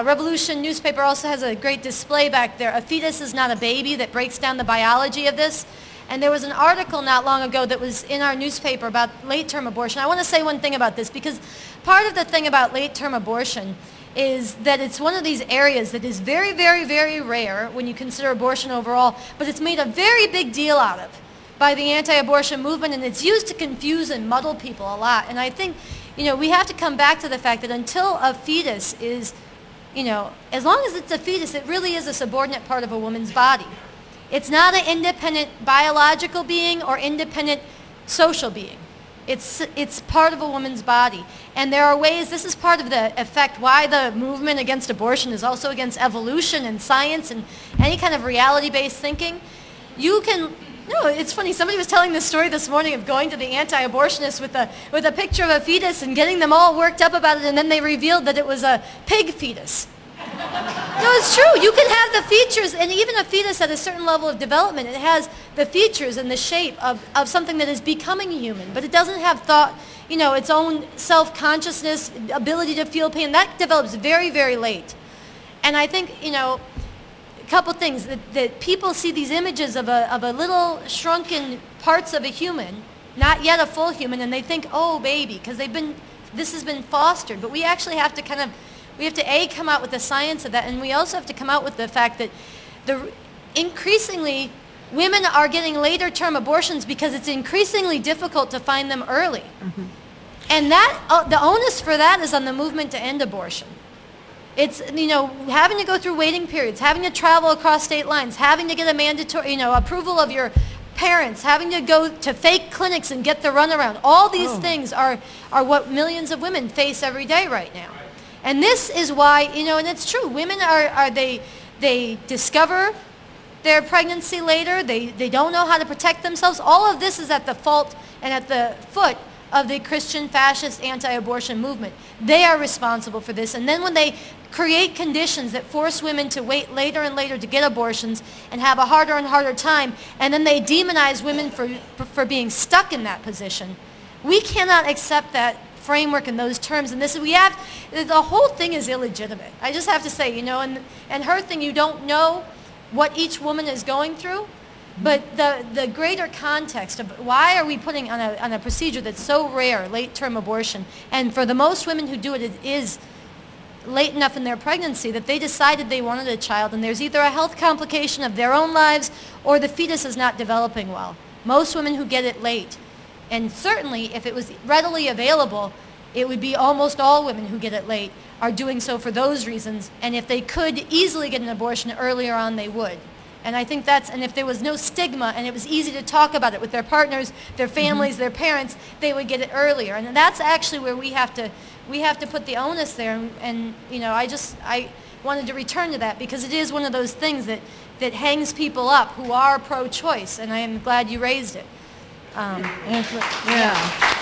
Revolution newspaper also has a great display back there. A fetus is not a baby, that breaks down the biology of this. And there was an article not long ago that was in our newspaper about late-term abortion. I want to say one thing about this, because part of the thing about late-term abortion is that it's one of these areas that is very, very, very rare when you consider abortion overall, but it's made a very big deal out of by the anti-abortion movement, and it's used to confuse and muddle people a lot. And I think, you know, we have to come back to the fact that until a fetus is, you know, as long as it's a fetus, it really is a subordinate part of a woman's body. It's not an independent biological being or independent social being. It's part of a woman's body. And there are ways, this is part of the effect why the movement against abortion is also against evolution and science and any kind of reality-based thinking. You can, no, it's funny, somebody was telling this story this morning of going to the anti-abortionists with a picture of a fetus and getting them all worked up about it, and then they revealed that it was a pig fetus. No, it's true. You can have the features, and even a fetus at a certain level of development, it has the features and the shape of something that is becoming human, but it doesn't have thought, you know, its own self-consciousness, ability to feel pain. That develops very, very late. And I think, you know, a couple things, that people see these images of a little shrunken parts of a human, not yet a full human, and they think, oh, baby, because this has been fostered. But we actually have to kind of, we have to, A, come out with the science of that, and we also have to come out with the fact that increasingly women are getting later term abortions because it's increasingly difficult to find them early. Mm-hmm. And that, the onus for that is on the movement to end abortion. It's, you know, having to go through waiting periods, having to travel across state lines, having to get a mandatory, you know, approval of your parents, having to go to fake clinics and get the runaround. All these things are what millions of women face every day right now. And this is why, you know, and it's true, women they discover their pregnancy later, they don't know how to protect themselves. All of this is at the fault and at the foot of the Christian fascist anti-abortion movement. They are responsible for this. And then when they create conditions that force women to wait later and later to get abortions and have a harder and harder time, and then they demonize women for being stuck in that position, we cannot accept that framework in those terms. And this, the whole thing is illegitimate. I just have to say, you know, and her thing, you don't know what each woman is going through, but the greater context of why are we putting on a procedure that's so rare, late-term abortion, and for the most women who do it, it is late enough in their pregnancy that they decided they wanted a child, and there's either a health complication of their own lives or the fetus is not developing well. Most women who get it late, and certainly if it was readily available, it would be almost all women who get it late are doing so for those reasons, and if they could easily get an abortion earlier on, they would. And I think that's, and if there was no stigma and it was easy to talk about it with their partners, their families, their parents, they would get it earlier. And that's actually where we have to put the onus there. And you know, I wanted to return to that because it is one of those things that hangs people up who are pro-choice, and I am glad you raised it. Yeah.